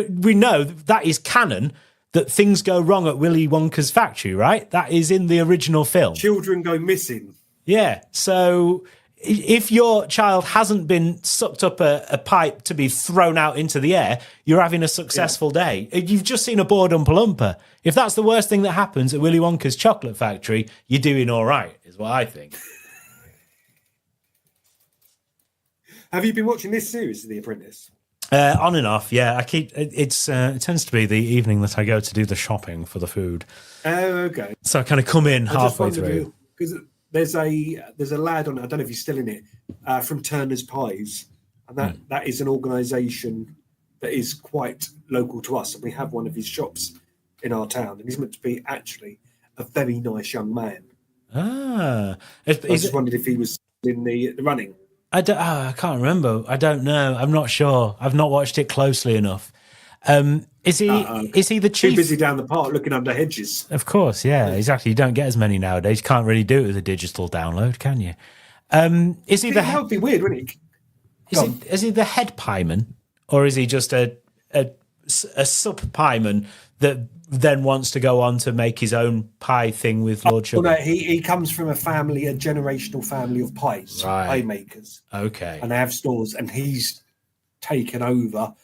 we know that is canon, that things go wrong at Willy Wonka's factory, right? That is in the original film.
Children go missing.
Yeah, so if your child hasn't been sucked up a pipe to be thrown out into the air, you're having a successful day. You've just seen a bored Oompa Loompa. If that's the worst thing that happens at Willy Wonka's chocolate factory, you're doing all right, is what I think.
Have you been watching this series, The Apprentice?
On and off, yeah. It tends to be the evening that I go to do the shopping for the food.
Oh, okay.
So I kind of come in halfway through.
Because there's a lad on it, I don't know if he's still in it, from Turner's Pies, and that is an organisation that is quite local to us, and we have one of his shops in our town, and he's meant to be actually a very nice young man.
I
just wondered if he was in the running.
I can't remember. I don't know. I'm not sure. I've not watched it closely enough. Is he the chief?
Too busy down the park looking under hedges.
Of course, yeah, exactly. You don't get as many nowadays. You can't really do it with a digital download, can you? Is he
that would be weird, wouldn't it?
Is he the head pieman, or is he just a sub pieman that then wants to go on to make his own pie thing with Lord Sugar?
Well, no, he comes from a generational family of pie makers.
Okay,
and they have stores, and he's taken over.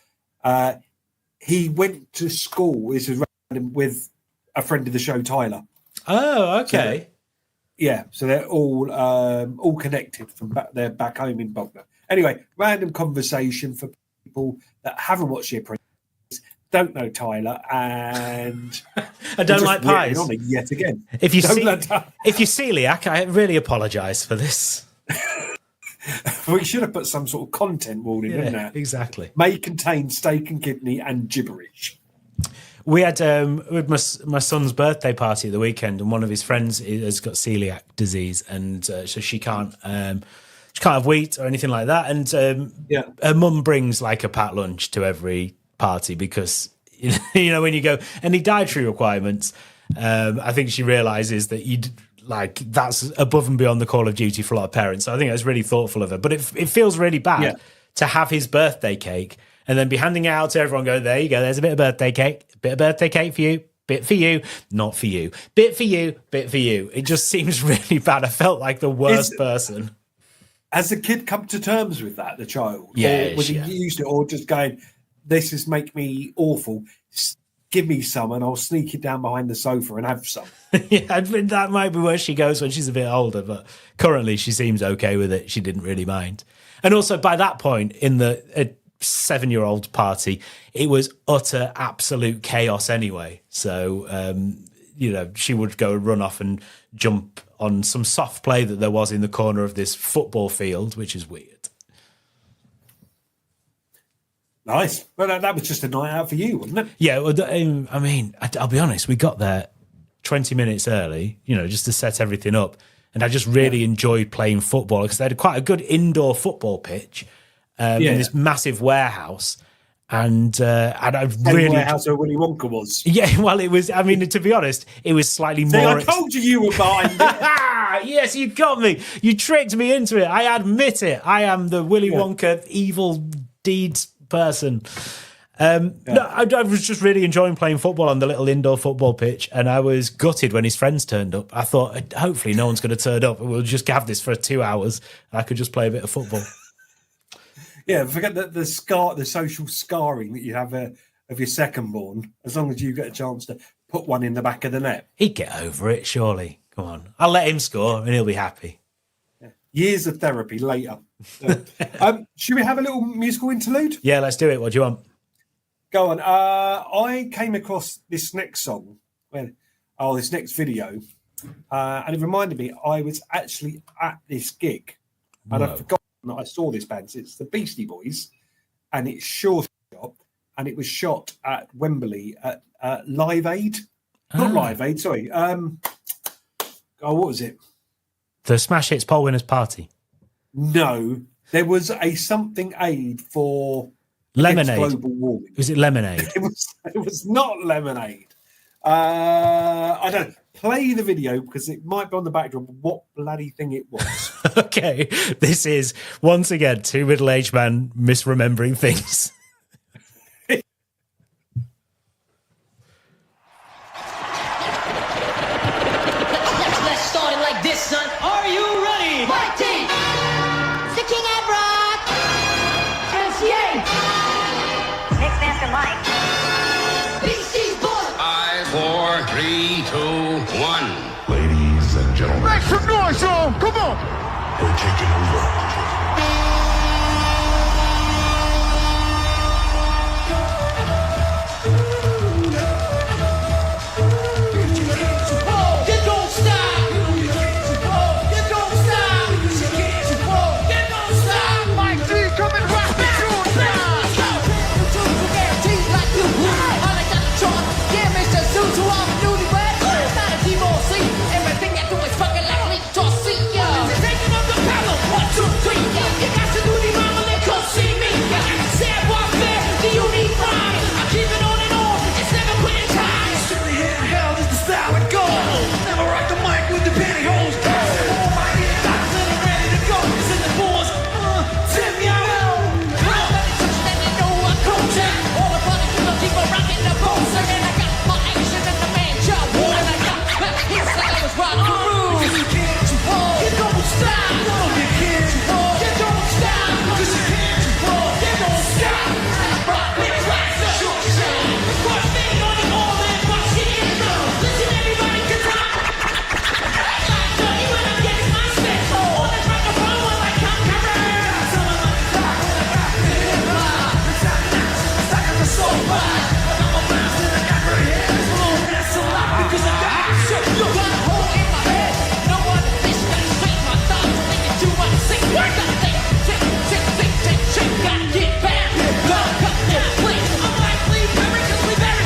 He went to school with a friend of the show, Tyler.
Oh, okay.
So they're all connected from they're back home in Bognor. Anyway, random conversation for people that haven't watched The Apprentice, don't know Tyler, and
I don't like pies.
On it yet again.
If you're celiac, I really apologise for this.
We should have put some sort of content warning in there.
Exactly.
May contain steak and kidney and gibberish.
We had my son's birthday party at the weekend, and one of his friends has got celiac disease, and so she can't have wheat or anything like that. And her mum brings like a packed lunch to every party because when you go any dietary requirements, I think she realizes that that's above and beyond the call of duty for a lot of parents. So I think that's really thoughtful of her. But it feels really bad to have his birthday cake and then be handing it out to everyone, going, there you go, there's a bit of birthday cake, bit of birthday cake for you, bit for you, not for you, bit for you, bit for you. It just seems really bad. I felt like the worst person.
Has the kid come to terms with that, the child?
Yeah.
Or was he used to it, or just going, this is make me awful, give me some and I'll sneak it down behind the sofa and have some?
Yeah, that might be where she goes when she's a bit older, but currently she seems okay with it. She didn't really mind. And also by that point in the 7-year-old party, it was utter absolute chaos anyway. So, she would go run off and jump on some soft play that there was in the corner of this football field, which is weird.
Nice. Well, that was just a night out for you, wasn't it?
Yeah, well, I mean, I'll be honest, we got there 20 minutes early, just to set everything up. And I just really enjoyed playing football because they had quite a good indoor football pitch in this massive warehouse. And I really...
warehouse where Willy Wonka was.
Yeah, well, it was, I mean, to be honest, it was slightly more...
I told you were behind it.
Yes, you got me. You tricked me into it. I admit it. I am the Willy Wonka evil deeds person. No, I was just really enjoying playing football on the little indoor football pitch, and I was gutted when his friends turned up. I thought, hopefully no one's going to turn up and we'll just have this for 2 hours and I could just play a bit of football.
Yeah, forget the social scarring that you have of your second born, as long as you get a chance to put one in the back of the net.
He'd get over it, surely. Come on. I'll let him score and he'll be happy.
Years of therapy later. Should we have a little musical interlude?
Yeah, let's do it. What do you want?
Go on. I came across this next song, this next video, and it reminded me I was actually at this gig, and I'd forgotten that I saw this band. It's the Beastie Boys, and it's Sure Shot, and it was shot at Wembley at Live Aid. Not Live Aid, sorry. What was it?
The Smash Hits Poll Winners Party.
No, there was a something aid for
Lemonade.
global warming.
Was it Lemonade?
It was not Lemonade. I don't play the video because it might be on the backdrop. What bloody thing it was?
Okay, this is once again two middle-aged men misremembering things.
Let's start it like this, son. Are you ready? Fighting!
It's the King of Rock!
NCA!
Mixed Master Mike.
Beasties Boys!
5, 4, 3, 2, 1.
Ladies and gentlemen,
Make some noise, y'all! Come on!
we're taking over.
You don't stop! You don't stop! You don't stop!
Mike D, come and rock the tune now! Strictly handheld is the style it goes. Never rock the mic with the pantyhose. All my ear doctors and I'm ready to go. It's in the boards. Tim, y'all. You can't, you won't. You don't stop. No, you can't, you won't. You don't stop. 'Cause you can't, you won't. You don't stop. Let's rock the short shot. Watch me on the all-in. Watch it in the listen, everybody, 'cause I'm dirty when I get my spit. On the microphone while I conquer. Someone like the clock when I got the hip-hop. It's not nuts. It's like I'm a soul box. I'm a bounce and I got great hands. That's a lot because I got shit. You got a hole in my head. No one is gonna straight my thoughts. Thinking too much. Sick. Gotta think. Gotta get back. Gotta cut this please. I'm like Lee Perry 'cause we bury.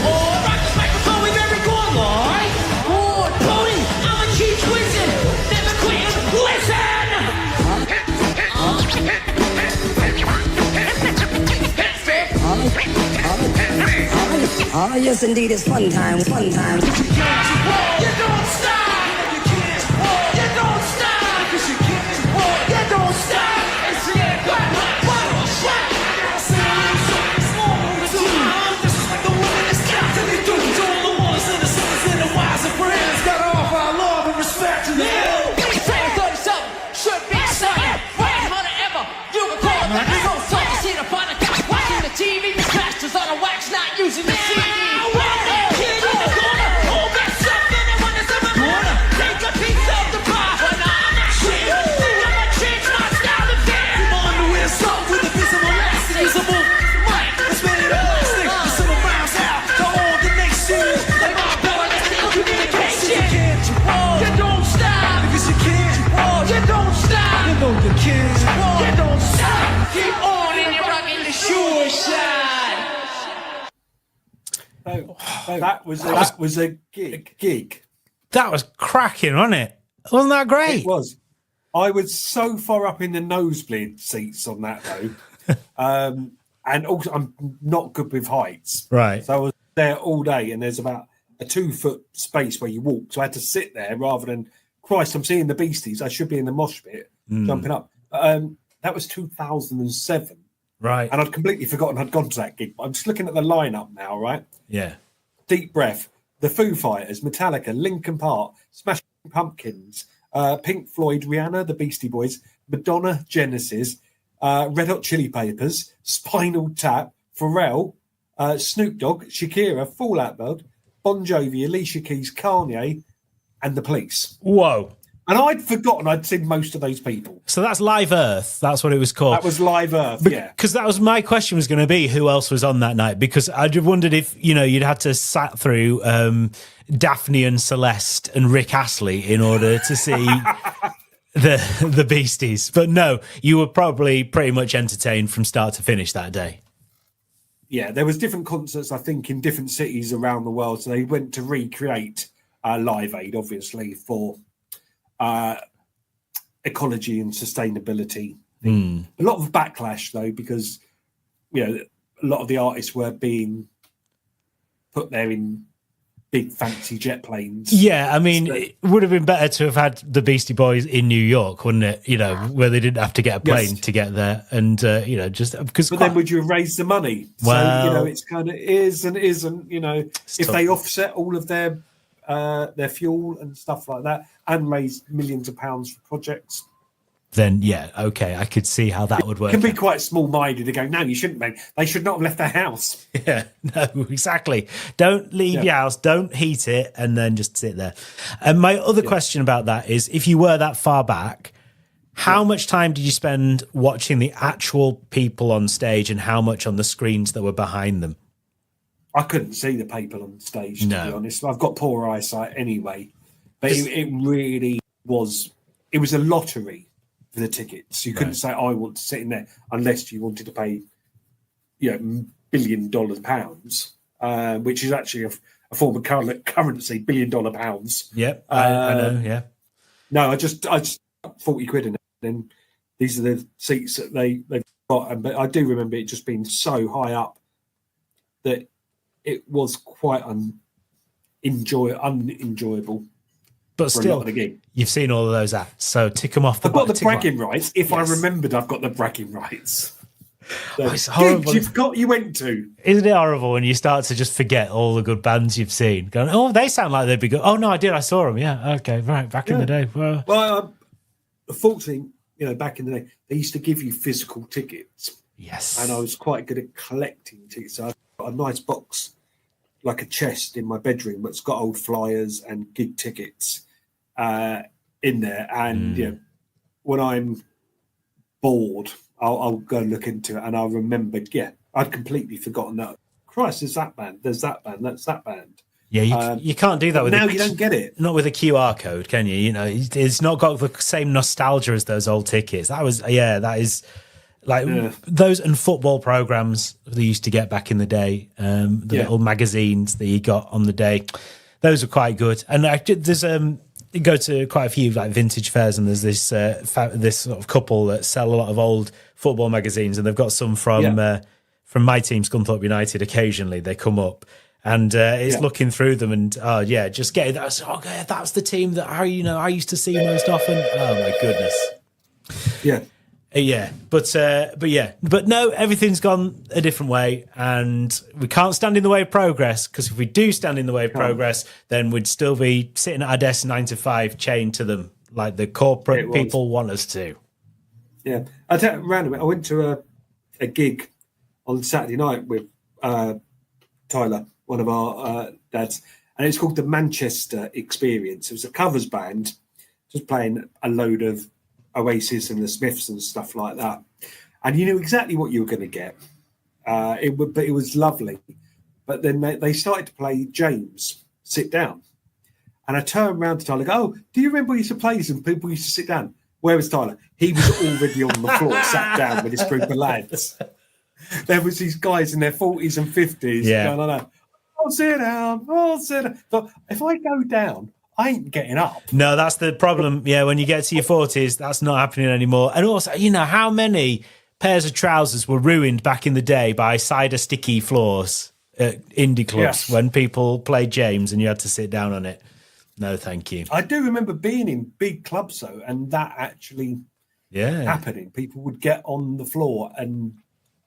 Or rock this microphone, we bury going live. Or pony, I'm a cheap wizard. Never quit. Listen.
Oh, yes, indeed, it's fun time, fun time.
You don't stop. You can't. You don't stop. 'Cause you can't. You don't stop. It's the end. What? This is like the woman that's got to be doing. To all the ones and the sons and the wives and friends. Gotta offer our love and respect to them. 30-something should be something. Right, honey, ever. You can call it like you don't talk. See the fun of God. Watching the TV. The masters on the wax, not using the CD. Kid in the corner. Hold that something and when it's in my corner. Take a piece of the pie. But I'm not shit. Think I'ma change my style again. Underwear soft with a piece of elastic. Usable mic. It's made it elastic. The summer bounce out to all the nations. Like my boy, that's the communication. You can't, you won't. You don't stop. Because you can't, you won't. You don't stop. You know you can't, you won't. You don't stop. Keep on and you're rocking the sure side.
That was a gig.
That was cracking, wasn't it? Wasn't that great?
It was. I was so far up in the nosebleed seats on that though, and also I'm not good with heights,
Right.
so I was there all day, and there's about a 2-foot space where you walk, so I had to sit there rather than Christ. I'm seeing the beasties. I should be in the mosh pit jumping up. That was 2007.
Right.
And I'd completely forgotten I'd gone to that gig. I'm just looking at the lineup now, right?
Yeah.
Deep Breath, The Foo Fighters, Metallica, Linkin Park, Smashing Pumpkins, Pink Floyd, Rihanna, The Beastie Boys, Madonna, Genesis, Red Hot Chili Peppers, Spinal Tap, Pharrell, Snoop Dogg, Shakira, Fall Out Boy, Bon Jovi, Alicia Keys, Kanye, and The Police.
Whoa.
And I'd forgotten I'd seen most of those people.
So that's Live Earth. That's what it was called.
That was Live Earth, yeah.
Because that was my question was going to be who else was on that night? Because I just wondered if, you'd had to sat through Daphne and Celeste and Rick Astley in order to see the Beasties. But no, you were probably pretty much entertained from start to finish that day.
Yeah, there was different concerts, I think, in different cities around the world. So they went to recreate Live Aid, obviously, for ecology and sustainability. A lot of backlash, though, because, a lot of the artists were being put there in big fancy jet planes.
Yeah, I mean, it would have been better to have had the Beastie Boys in New York, wouldn't it? You know, where they didn't have to get a plane to get there, and you know, just because.
But then would you have raised the money?
Well,
so you know, it's kind of is and isn't. You know, if
tough.
they offset all of their fuel and stuff like that, and raise millions of pounds for projects,
then yeah, okay, I could see how that would work.
It can be quite small-minded to go, no, you shouldn't be. They should not have left their house.
Yeah, no, exactly. Don't leave your house, don't heat it, and then just sit there. And my other question about that is, if you were that far back, how much time did you spend watching the actual people on stage and how much on the screens that were behind them?
I couldn't see the people on stage, to be honest. I've got poor eyesight anyway. But it really was, it was a lottery for the tickets. You couldn't say, I want to sit in there unless you wanted to pay, $1 billion pounds, which is actually a form of currency, $1 billion pounds.
Yep, I know, yeah.
No, I just 40 quid in it. Then these are the seats that they've got. But I do remember it just being so high up that it was quite unenjoyable.
But still, you've seen all of those acts, so tick them off.
I've got the bragging rights. If I remembered, I've got the bragging rights. So,
it's horrible.
You went to.
Isn't it horrible when you start to just forget all the good bands you've seen? Going, oh, they sound like they'd be good. Oh no, I did. I saw them. Yeah, okay, right. Back in the day.
Well, fortunately, back in the day, they used to give you physical tickets.
Yes.
And I was quite good at collecting tickets. So I've got a nice box, like a chest in my bedroom, that's got old flyers and gig tickets in there. And when I'm bored, I'll go and look into it, and I'll remember. Yeah, I'd completely forgotten that. Christ, there's that band. There's that band. That's that band.
Yeah, you can't do that with
now. You don't get it.
Not with a QR code, can you? It's not got the same nostalgia as those old tickets. That is like those and football programs they used to get back in the day. The little magazines that you got on the day, those were quite good. And there's you go to quite a few like vintage fairs, and there's this sort of couple that sell a lot of old football magazines, and they've got some from my team, Scunthorpe United. Occasionally they come up, and it's looking through them, and just getting that. Okay, that's the team that I used to see most often. Oh my goodness. But no, everything's gone a different way, and we can't stand in the way of progress, because if we do stand in the way of progress, then we'd still be sitting at our desk 9 to 5, chained to them like the corporate people want us to.
Yeah, I went to a gig on Saturday night with Tyler, one of our dads, and it's called the Manchester Experience. It was a covers band, just playing a load of Oasis and the Smiths and stuff like that, and you knew exactly what you were going to get. It was lovely, but then they started to play James Sit Down, and I turned around to Tyler and go, "Oh, do you remember we used to play this and people used to sit down?" Where was Tyler? He was already on the floor, sat down with his group of lads. There was these guys in their 40s and 50s going, "I'll sit down, I'll sit down." But if I go down, I ain't getting up.
No, that's the problem. Yeah, when you get to your 40s, that's not happening anymore. And also, how many pairs of trousers were ruined back in the day by cider sticky floors at indie clubs when people played James and you had to sit down on it? No, thank you.
I do remember being in big clubs, though, and that actually happening. People would get on the floor and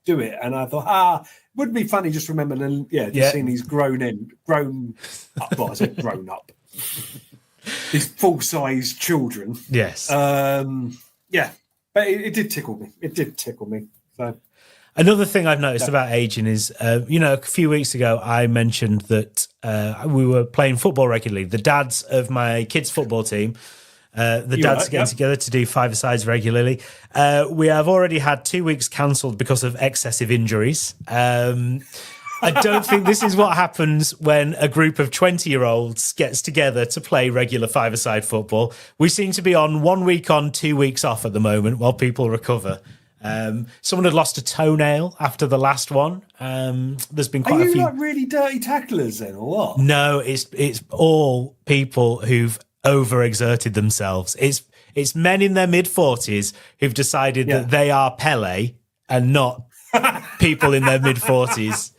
do it. And I thought, it would be funny just remembering, seeing these grown up, well, I said grown up. These full-size children.
Yes.
But it did tickle me. It did tickle me. So
another thing I've noticed about aging is, a few weeks ago I mentioned that we were playing football regularly. The dads of my kids' football team, the dads are getting together to do five-a-sides regularly. We have already had 2 weeks cancelled because of excessive injuries. I don't think this is what happens when a group of 20-year-olds gets together to play regular five-a-side football. We seem to be on 1 week on, 2 weeks off at the moment while people recover. Someone had lost a toenail after the last one. There's been quite a few.
Are you like really dirty tacklers then, or what?
No, it's all people who've overexerted themselves. It's men in their mid-40s who've decided that they are Pele and not people in their mid-40s.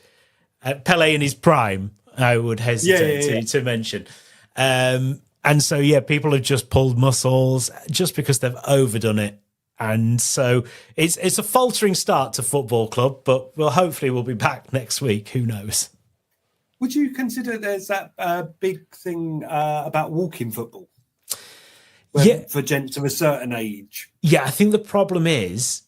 Pele in his prime, I would hesitate to mention. And so, yeah, people have just pulled muscles just because they've overdone it. And so it's a faltering start to Football Club, but we'll be back next week. Who knows?
Would you consider there's that big thing about walking football? For gents of a certain age.
Yeah, I think the problem is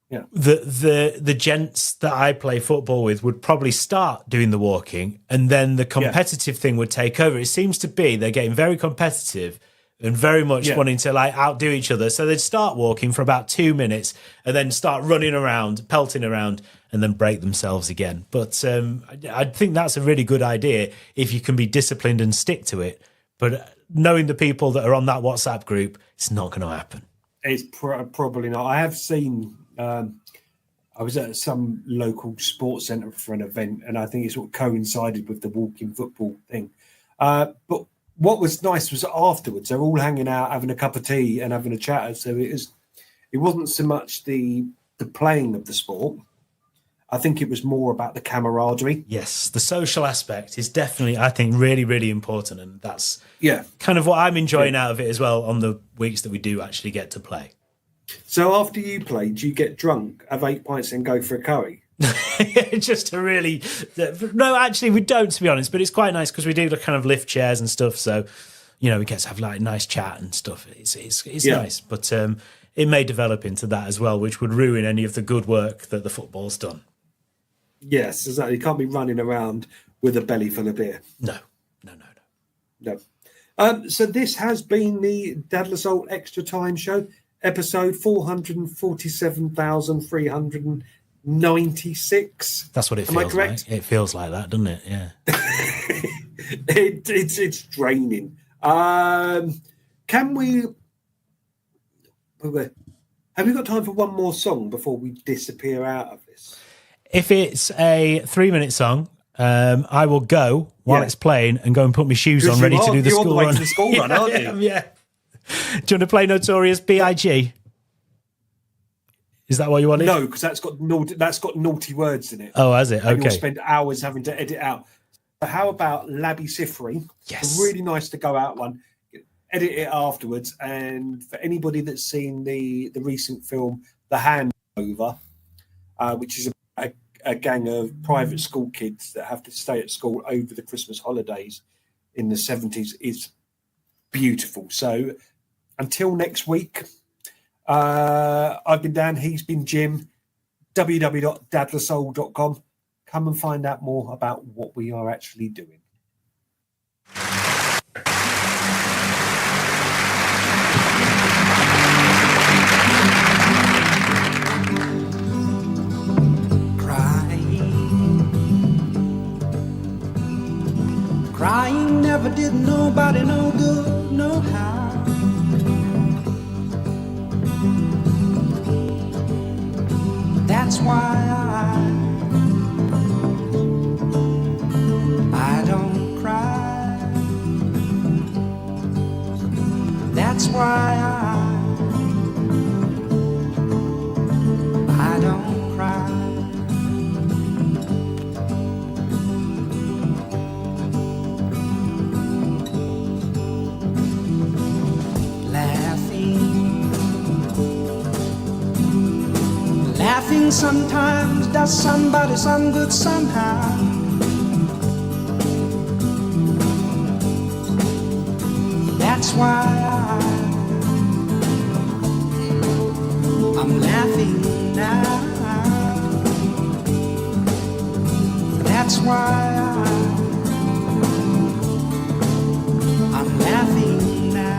the gents that I play football with would probably start doing the walking, and then the competitive thing would take over. It seems to be they're getting very competitive and very much wanting to like outdo each other. So they'd start walking for about 2 minutes and then start running around, pelting around, and then break themselves again. But I think that's a really good idea if you can be disciplined and stick to it. But knowing the people that are on that WhatsApp group, it's not going to happen.
It's probably not. I have seen, I was at some local sports centre for an event, and I think it sort of coincided with the walking football thing. But what was nice was afterwards, they're all hanging out, having a cup of tea and having a chat. So it wasn't so much the playing of the sport. I think it was more about the camaraderie.
Yes, the social aspect is definitely, I think, really, really important. And that's kind of what I'm enjoying out of it as well on the weeks that we do actually get to play.
So after you play, do you get drunk, have 8 pints and go for a curry?
Just to really... No, actually, we don't, to be honest. But it's quite nice because we do the kind of lift chairs and stuff. So, you know, we get to have like nice chat and stuff. It's nice. But it may develop into that as well, which would ruin any of the good work that the football's done.
Yes, exactly. You can't be running around with a belly full of beer.
No.
So this has been the Dadless Old Extra Time Show, episode 447,396.
That's what it feels like. It feels like that, doesn't it? Yeah.
It's draining. Can we... Have we got time for one more song before we disappear out of this?
If it's a 3-minute song, I will go while it's playing and go and put my shoes on, ready to do the school run.
You're on the way to the school run, aren't you?
Yeah. Do you want to play Notorious B.I.G.? Is that what you wanted?
No, because that's got naughty words in it.
Oh, has it? Okay.
And you'll spend hours having to edit out. But how about Labby Sifri?
Yes.
A really nice to go out one. Edit it afterwards. And for anybody that's seen the recent film, The Handover, which is a gang of private school kids that have to stay at school over the Christmas holidays in the 70s, is beautiful. So until next week, I've been Dan, he's been Jim. www.dadlesssoul.com. Come and find out more about what we are actually doing.
Crying never did nobody no good, no how. That's why I don't cry. That's why I don't cry. Laughing sometimes does somebody some good somehow. That's why I'm laughing now. That's why I'm laughing now.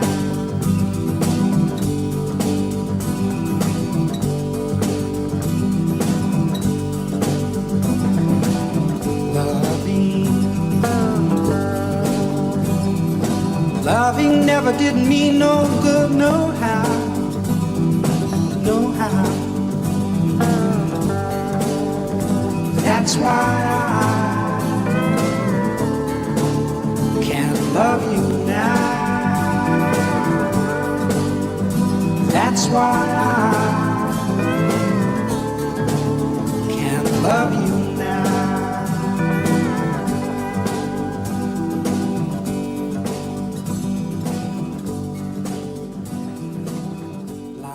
Loving never did me no good, no how, no how. That's why I can't love you now. That's why I